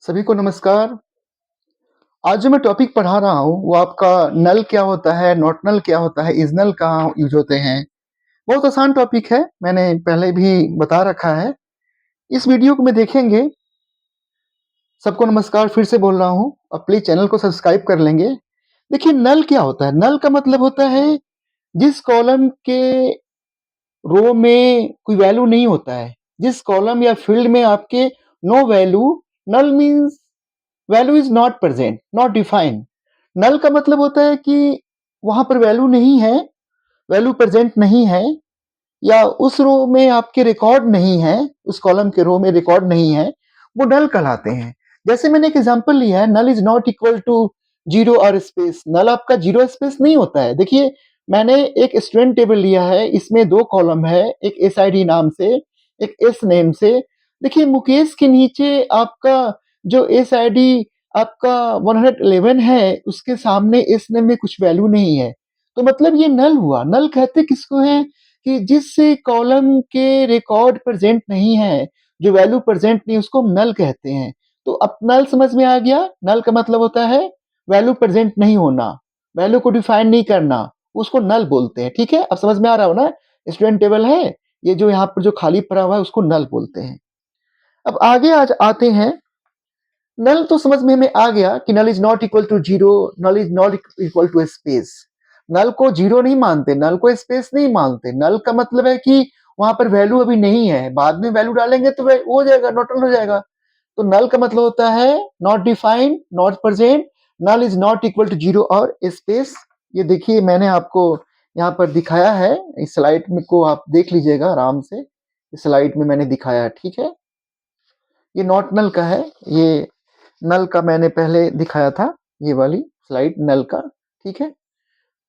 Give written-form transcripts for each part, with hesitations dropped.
सभी को नमस्कार। आज जो मैं टॉपिक पढ़ा रहा हूँ वो आपका नल क्या होता है, नॉट नल क्या होता है, इज़ नल कहाँ यूज़ होते हैं। बहुत आसान टॉपिक है, मैंने पहले भी बता रखा है। इस वीडियो को में देखेंगे। सबको नमस्कार फिर से बोल रहा हूँ। अब प्लीज़ चैनल को सब्सक्राइब कर लेंगे। देखिए नल क्या होता है? नल का मतलब होता है जिस कॉलम के रो में कोई वैल्यू नहीं होता है, जिस कॉलम या फील्ड में आपके no value, null means value is not present, not defined. Null का मतलब होता है कि वहां पर वैल्यू नहीं है, वैल्यू प्रेजेंट नहीं है, या उस रो में आपके रिकॉर्ड नहीं है, उस कॉलम के रो में रिकॉर्ड नहीं है, वो नल कहलाते हैं। जैसे मैंने एक एग्जांपल लिया है, null is not equal to zero और स्पेस। नल आपका जीरो स्पेस नहीं होता है। देखिए मैंने एक स्टूडेंट टेबल लिया है, इसमें दो कॉलम है, एक एस आई डी नाम से, एक एस नेम से। देखिए मुकेश के नीचे आपका जो एस आई डी आपका 111 है, उसके सामने एस नेम में कुछ वैल्यू नहीं है, तो मतलब ये नल हुआ। नल कहते किसको है कि जिस कॉलम के रिकॉर्ड प्रेजेंट नहीं है, जो वैल्यू प्रेजेंट नहीं, उसको हम नल कहते हैं। तो अब नल समझ में आ गया। नल का मतलब होता है वैल्यू प्रेजेंट नहीं होना, वैल्यू को डिफाइन नहीं करना, उसको नल बोलते हैं। ठीक है, अब समझ में आ रहा हो ना। स्टूडेंट टेबल है, ये जो यहाँ पर जो खाली पड़ा हुआ है उसको नल बोलते हैं। अब आगे आज आते हैं। नल तो समझ में हमें आ गया कि null is not equal to zero, null is not equal to space. Null को जीरो नहीं मानते, नल को स्पेस नहीं मानते। नल का मतलब है कि वहां पर वैल्यू अभी नहीं है, बाद में वैल्यू डालेंगे तो हो जाएगा, नॉट नल हो जाएगा। तो नल का मतलब होता है not defined, not present, null is not equal to zero और स्पेस। ये देखिए मैंने आपको यहाँ पर दिखाया है, इस स्लाइड में को आप देख लीजिएगा आराम से। इस स्लाइड में मैंने दिखाया है, ठीक है। ये नॉट नल का है, ये नल का मैंने पहले दिखाया था, ये वाली स्लाइड नल का। ठीक है,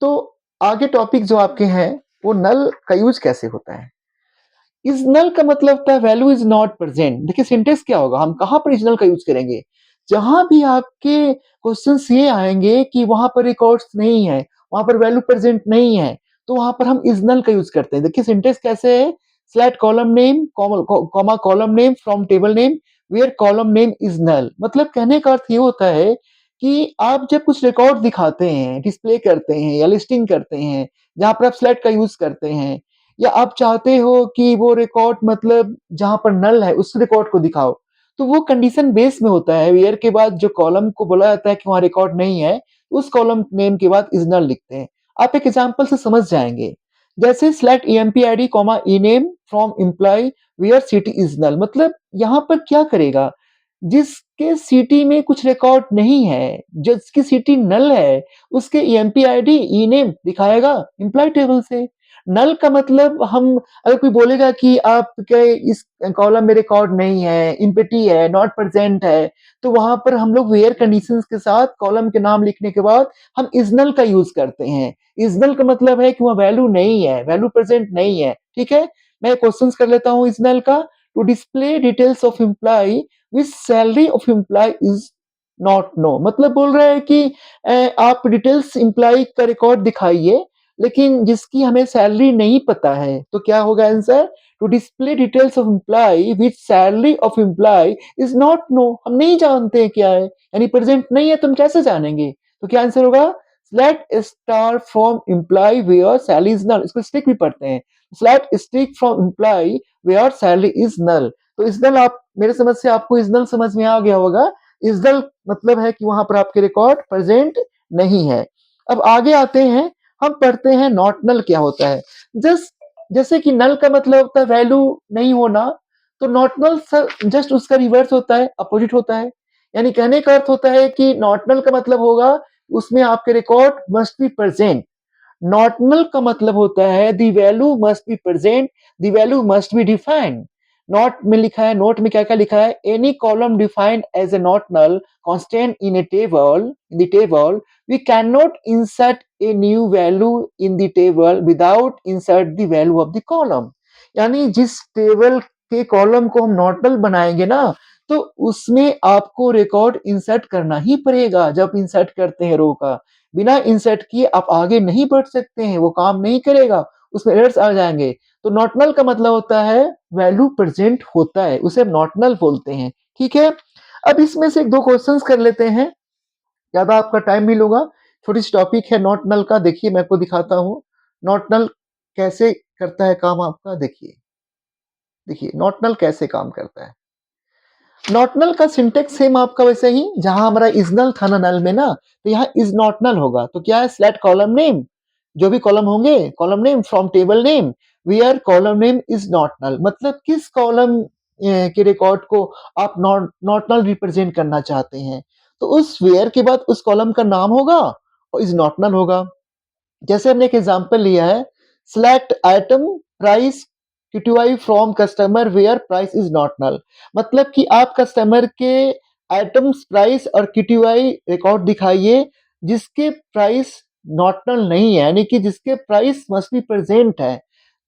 तो आगे टॉपिक जो आपके हैं वो नल का यूज कैसे होता है। इस नल का मतलब होता है वैल्यू इज नॉट प्रेजेंट। देखिए सिंटेक्स क्या होगा, हम कहां पर इस नल का यूज करेंगे। जहां भी आपके क्वेश्चंस ये आएंगे कि वहां पर रिकॉर्ड्स नहीं है, वहां पर वैल्यू प्रेजेंट नहीं है, तो वहां पर हम इज नल का यूज करते हैं। देखिए सिंटेक्स कैसे है, select column name comma column name from table name where column name is null. मतलब कहने का अर्थ ये होता है कि आप जब कुछ रिकॉर्ड दिखाते हैं, डिस्प्ले करते हैं या लिस्टिंग करते हैं, जहां पर आप सेलेक्ट का यूज करते हैं, या आप चाहते हो कि वो रिकॉर्ड मतलब जहां पर नल है उस रिकॉर्ड को दिखाओ, तो वो कंडीशन बेस में होता है। वेयर के बाद जो कॉलम को बोला जाता है कि वहां रिकॉर्ड नहीं है, उस कॉलम नेम के बाद इज नल लिखते हैं। आप एक एग्जांपल से समझ जाएंगे। जैसे select empid comma E name from employee where city is null. मतलब यहाँ पर क्या करेगा, जिसके सिटी में कुछ रिकॉर्ड नहीं है, जिसकी सिटी नल है, उसके empid ई नेम दिखाएगा एम्प्लॉय टेबल से। नल का मतलब हम, अगर कोई बोलेगा कि आपके इस कॉलम में रिकॉर्ड नहीं है, इम्पिटी है, नॉट प्रेजेंट है, तो वहां पर हम लोग वेयर कंडीशंस के साथ कॉलम के नाम लिखने के बाद हम इजनल का यूज करते हैं। इजनल का मतलब है कि वह वैल्यू नहीं है, वैल्यू प्रेजेंट नहीं है। ठीक है, मैं क्वेश्चन कर लेता हूँ इजनल का। To display details of employee with salary of employee is not no. मतलब बोल रहा है कि आप डिटेल्स एम्प्लॉय का रिकॉर्ड दिखाइए, लेकिन जिसकी हमें सैलरी नहीं पता है, तो क्या होगा answer. To display details of employee with salary of employee is not no. हम नहीं जानते हैं क्या है, यानी प्रेजेंट नहीं है, तो हम कैसे जानेंगे। तो क्या आंसर होगा, select star from employee where salary is null. इसको स्टिक भी पढ़ते हैं, select stick from employee where salary is null. तो इज नल, आप मेरे समझ से आपको इज नल समझ में आ गया होगा। इज नल मतलब है कि वहां पर आपके रिकॉर्ड प्रेजेंट नहीं है। अब आगे आते हैं, हम पढ़ते हैं नॉट नल क्या होता है। जस्ट जैसे कि नल का मतलब होता है वैल्यू नहीं होना, तो नॉट नल जस्ट उसका रिवर्स होता है, अपोजिट होता है। यानी कहने का अर्थ होता है कि नॉट नल का मतलब होगा उसमें आपके record must be present. Not null का मतलब होता है the value must be present, the value must be defined. Not में लिखा है, नोट में क्या क्या लिखा है, any column defined as a not null constant in a table, in the table we cannot insert a new value in the table without insert the value of the column। यानी जिस table के column को हम normal बनाएंगे ना, तो उसमें आपको रिकॉर्ड इंसर्ट करना ही पड़ेगा। जब इंसर्ट करते हैं रो का, बिना इंसर्ट किए आप आगे नहीं बढ़ सकते हैं, वो काम नहीं करेगा, उसमें एरर्स आ जाएंगे। तो नॉट नल का मतलब होता है वैल्यू प्रेजेंट होता है, उसे नॉट नल बोलते हैं। ठीक है, अब इसमें से 1-2 क्वेश्चंस कर लेते हैं, ज़्यादा आपका टाइम नहीं लूँगा। छोटी-सी टॉपिक है नॉट नल का, देखिए मैं आपको दिखाता हूँ। नॉट नल कैसे करता है काम आपका, देखिए। देखिए नॉट नल कैसे काम करता है। नॉट नल का सिंटेक्स सेम आपका वैसे ही, जहाँ हमारा इज़ नल था ना नल में ना, तो यहाँ इज़ नॉट नल होगा। तो क्या है, सिलेक्ट कॉलम नेम, जो भी कॉलम होंगे, column name from table name, where column name is not null, मतलब किस कॉलम के रिकॉर्ड को आप नॉट नॉट नल रिप्रेजेंट करना चाहते हैं। तो उस वेयर के बाद उस कॉलम का नाम होगा और इज़ नॉट नल होगा। जैसे हमने एक एग्जांपल लिया है, select item price QTI from customer where price is not null, मतलब कि आप कस्टमर के आइटम्स प्राइस और क्यूटीआई रिकॉर्ड दिखाइए जिसके प्राइस नॉट नल नहीं है, यानी कि जिसके प्राइस मस्ट बी प्रेजेंट है।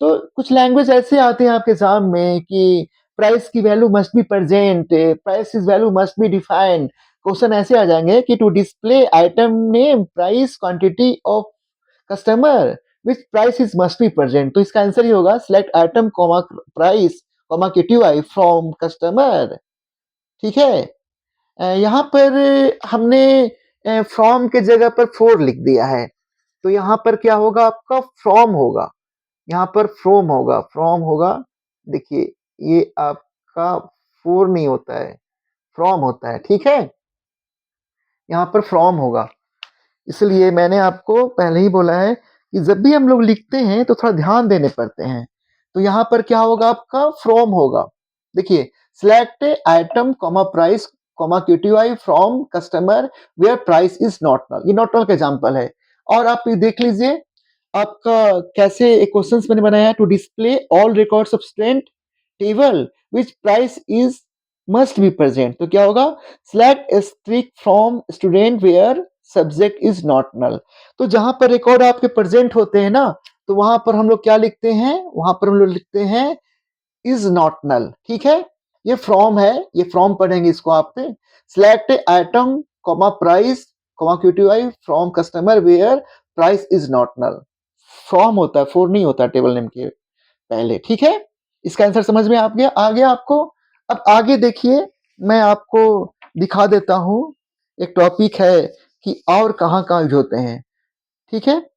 तो कुछ लैंग्वेज ऐसे आते हैं आपके एग्जाम में कि प्राइस की value must be present, price is value must be defined. Question ऐसे आ जाएंगे कि to display item name price quantity of customer which price is must be present. तो इसका आंसर ही होगा select item comma price comma QTI from customer. ठीक है, यहाँ पर हमने फ्रॉम के जगह पर फोर लिख दिया है, तो यहाँ पर क्या होगा, आपका फ्रॉम होगा, यहाँ पर फ्रॉम होगा, फ्रॉम होगा। देखिए ये आपका फोर नहीं होता है, फ्रॉम होता है। ठीक है, यहाँ पर फ्रॉम होगा, इसलिए मैंने आपको पहले ही बोला है कि जब भी हम लोग लिखते हैं तो थोड़ा ध्यान देने पड़ते हैं। तो यहाँ पर क्या होगा, आपका फ्रॉम होगा। देखिए select item comma price comma QTI from customer where price is not null, ये नॉट नल का एग्जांपल है। और आप ये देख लीजिए आपका कैसे एक क्वेश्चन मैंने बनाया है, to display all records of student table which price is must be present. तो क्या होगा, select star from student where subject is not null. तो जहां पर रिकॉर्ड आपके प्रेजेंट होते हैं ना, तो वहां पर हम लोग क्या लिखते हैं, वहां पर हम लोग लिखते हैं इज नॉट नल। ठीक है, ये फ्रॉम है, ये फ्रॉम पढ़ेंगे इसको आप पे। Select item comma price comma QTI from customer where price is not null, from होता है, फोर नहीं होता टेबल नेम के पहले। ठीक है, इसका आंसर समझ में आ गया आपको। अब आगे देखिए, मैं आपको दिखा देता हूं, एक टॉपिक है कि और कहाँ यूज होते हैं। ठीक है,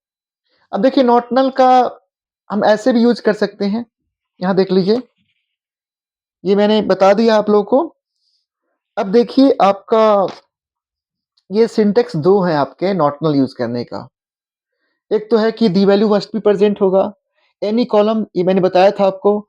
अब देखिए नॉट नल का हम ऐसे भी यूज कर सकते हैं, यहाँ देख लीजिए, ये मैंने बता दिया आप लोगों को। अब देखिए आपका ये सिंटेक्स दो है आपके नॉट नल यूज करने का। एक तो है कि दी वैल्यू मस्ट बी प्रेजेंट होगा, एनी कॉलम, ये मैंने बताया था आपको।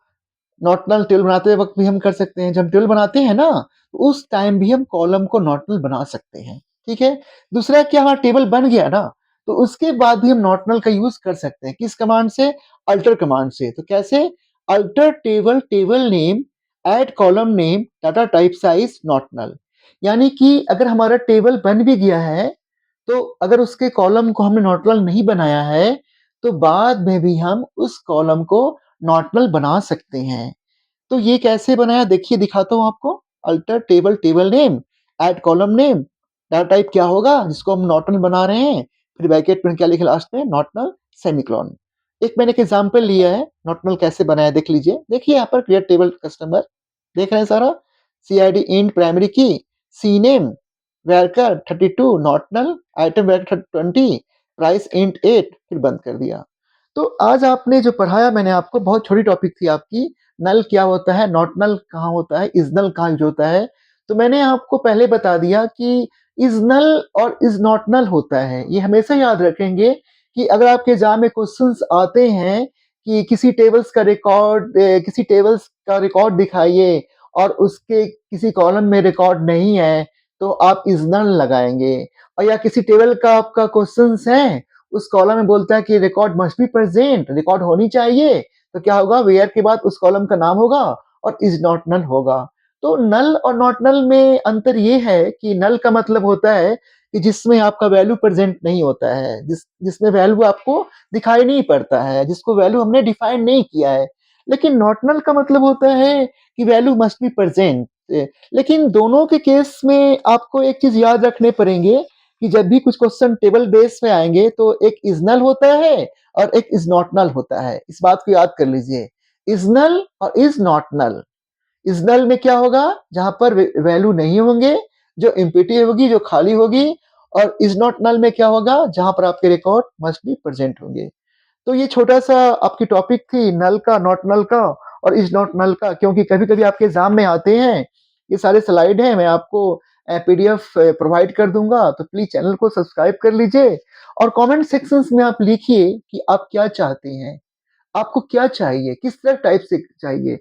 नॉट नल टेबल बनाते वक्त भी हम कर सकते हैं, जब टेबल बनाते हैं ना, तो उस टाइम भी हम कॉलम को नॉट नल बना सकते हैं। ठीक है, दूसरा क्या, हमारा टेबल बन गया ना, तो उसके बाद भी हम नॉट नल का यूज कर सकते हैं, किस कमांड से, अल्टर कमांड से। तो कैसे, alter table table name add column name data type size not null, यानी कि अगर हमारा टेबल बन भी गया है, तो अगर उसके कॉलम को हमने नॉट नल नहीं बनाया है, तो बाद में भी हम उस कॉलम को नॉट नल बना सकते हैं। तो ये कैसे बनाया, देखिए दिखाता हूँ आपको। Alter table table name add column name, data type क्या होगा जिसको हम नॉट नल बना रहे हैं, फिर ब्रैकेट में क्या लिखा लास्ट में, नॉट नल सेमीकोलन। एक मैंने एक एग्जांपल लिया है नॉट नल कैसे बनाया, देख लीजिए। देखिए यहाँ पर क्रिएट टेबल कस्टमर, देख रहे हैं सारा, CID इंट प्राइमरी की, C name varchar 32 not null, item varchar 20, price int 8, फिर बंद कर दिया। तो आज आपने जो पढ़ाया मैंने आपको, बहुत छोटी टॉपिक थी आपकी, नल क्या होता है, नॉट नल कहाँ होता है, इज नल कहाँ यूज होता है। तो मैंने आपको पहले बता दिया कि इज नल और इज नॉट नल होता है। ये हमेशा याद रखेंगे कि अगर आपके एग्जाम में क्वेश्चंस आते हैं कि किसी टेबल्स का रिकॉर्ड दिखाइए और उसके किसी कॉलम में रिकॉर्ड नहीं है, तो आप इज नल लगाएंगे। और या किसी टेबल का आपका क्वेश्चंस है, उस कॉलम में बोलता है कि record must be present, record होनी चाहिए, तो क्या होगा, वेयर के बाद उस कॉलम का नाम होगा और इज नॉट नल होगा। तो नल और नॉट नल में अंतर ये है कि नल का मतलब होता है कि जिसमें आपका वैल्यू प्रेजेंट नहीं होता है, जिसमें वैल्यू आपको दिखाई नहीं पड़ता है, जिसको वैल्यू हमने डिफाइन नहीं किया है। लेकिन नॉट नल का मतलब होता है कि वैल्यू मस्ट बी प्रेजेंट। लेकिन दोनों के केस में आपको एक चीज याद रखने पड़ेंगे कि जब भी कुछ क्वेश्चन टेबल बेस में आएंगे, तो एक इज नल होता है और एक इज नॉट नल होता है। इस बात को याद कर लीजिए, इज नल और इज नॉट नल। इस नल में क्या होगा? जहाँ पर वैल्यू नहीं होंगे, जो एम्प्टी होगी, जो खाली होगी, और इज़ नॉट नल में क्या होगा? जहाँ पर आपके रिकॉर्ड मस्ट बी प्रेज़ेंट होंगे। तो ये छोटा-सा आपकी टॉपिक थी नल का, नॉट नल का और इज़ नॉट नल का, क्योंकि कभी-कभी आपके एग्ज़ाम में आते हैं। ये सारे स्लाइड हैं, मैं आपको पीडीएफ प्रोवाइड कर दूँगा, तो प्लीज़ चैनल को सब्सक्राइब कर लीजिए और कमेंट सेक्शंस में आप लिखिए कि आप क्या चाहते हैं? आपको क्या चाहिए? किस तरह टाइप से चाहिए?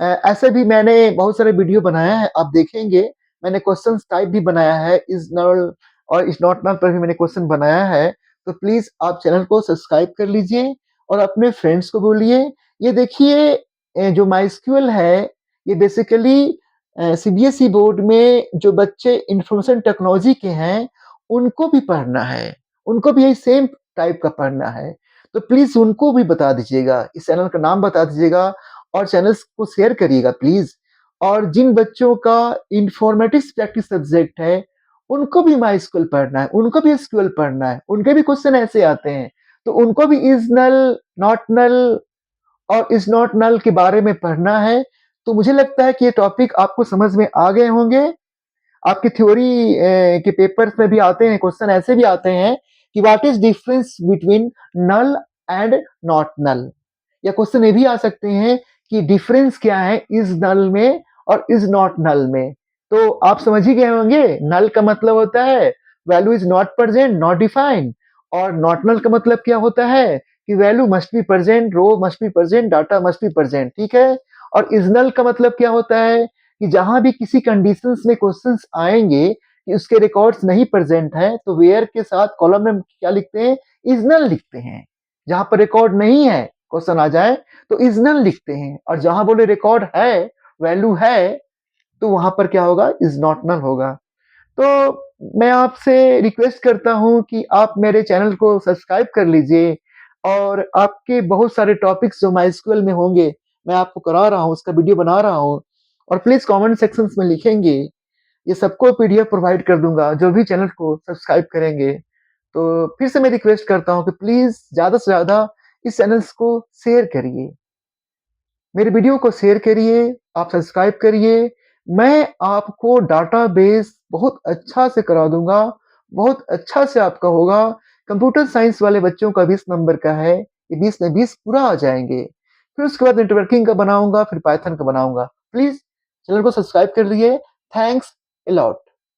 ऐसे भी मैंने बहुत सारे वीडियो बनाया है, आप देखेंगे। मैंने क्वेश्चंस टाइप भी बनाया है, इज़ नल और इज़ नॉट नल पर भी मैंने क्वेश्चन बनाया है। तो प्लीज़ आप चैनल को सब्सक्राइब कर लीजिए और अपने फ्रेंड्स को बोलिए। ये देखिए जो माइस्क्यूएल है, ये बेसिकली सीबीएसई बोर्ड में जो बच्चे इन्फॉर्मेशन टेक्नोलॉजी के हैं, उनको भी पढ़ना है। उनको भी यही सेम टाइप का पढ़ना है। तो प्लीज़ उनको भी बता दीजिएगा, इस चैनल का नाम बता दीजिएगा और चैनल्स को शेयर करिएगा प्लीज़। और जिन बच्चों का इन्फॉर्मेटिक्स प्रैक्टिस सब्जेक्ट है, उनको भी माइस्क्यूएल पढ़ना है, उनको भी एसक्यूएल पढ़ना है, उनके भी क्वेश्चन ऐसे आते हैं। तो उनको भी इज़ नल, नॉट नल और इज़ नॉट नल के बारे में पढ़ना है। तो मुझे लगता है कि ये टॉपिक आपको समझ में आ गए होंगे। आपकी थ्योरी के पेपर्स में भी आते हैं, क्वेश्चन ऐसे भी आते हैं कि what is difference between null and not null? या क्वेश्चन ये भी आ सकते हैं कि डिफरेंस क्या है इज़ नल में और इज़ नॉट नल में? तो आप समझ ही गए होंगे, नल का मतलब होता है value is not present, not defined, और नॉट नल का मतलब क्या होता है कि value must be present, row must be present, data must be present, ठीक है? और इज़ नल का मतलब क्या होता है कि जहाँ भी किसी कंडीशंस में क्वेश्चंस आएँगे कि उसके रिकॉर्ड्स नहीं प्रेजेंट हैं, तो वेयर के साथ कॉलम में क्या लिखते हैं? इज़ नल लिखते हैं। जहाँ पर रिकॉर्ड नहीं है, क्वेश्चन आ जाए तो इज़ नल लिखते हैं, और जहाँ बोले रिकॉर्ड है, वैल्यू है, तो वहाँ पर क्या होगा? इज़ नॉट नल होगा। तो मैं आपसे रिक्वेस्ट करता हूँ कि आप मेरे चैनल को सब्सक्राइब कर लीजिए और आपके बहुत सारे टॉपिक्स जो माइस्क्यूएल में होंगे, मैं आपको करा रहा हूँ, उसका वीडियो बना रहा हूँ, और प्लीज़ कमेंट सेक्शंस में लिखेंगे। ये सबको पीडीएफ प्रोवाइड कर दूँगा, जो भी चैनल को सब्सक्राइब करेंगे। तो फिर से मैं रिक्वेस्ट करता हूँ कि प्लीज़ ज़्यादा से ज़्यादा इस चैनल्स को शेयर करिए। मेरे वीडियो को शेयर करिए, आप सब्सक्राइब करिए। मैं आपको डाटाबेस बहुत अच्छा से करा दूँगा, बहुत अच्छा से आपका होगा। कंप्यूटर साइंस वाले बच्चों का 20 नंबर का है, ये 20 में 20 पूरा आ जाएँगे। फिर उसके बाद नेटवर्किंग का बनाऊँगा, फिर पाइथन का बनाऊँगा। प्लीज़ चैनल को सब्सक्राइब कर लीजिए। Thanks a lot.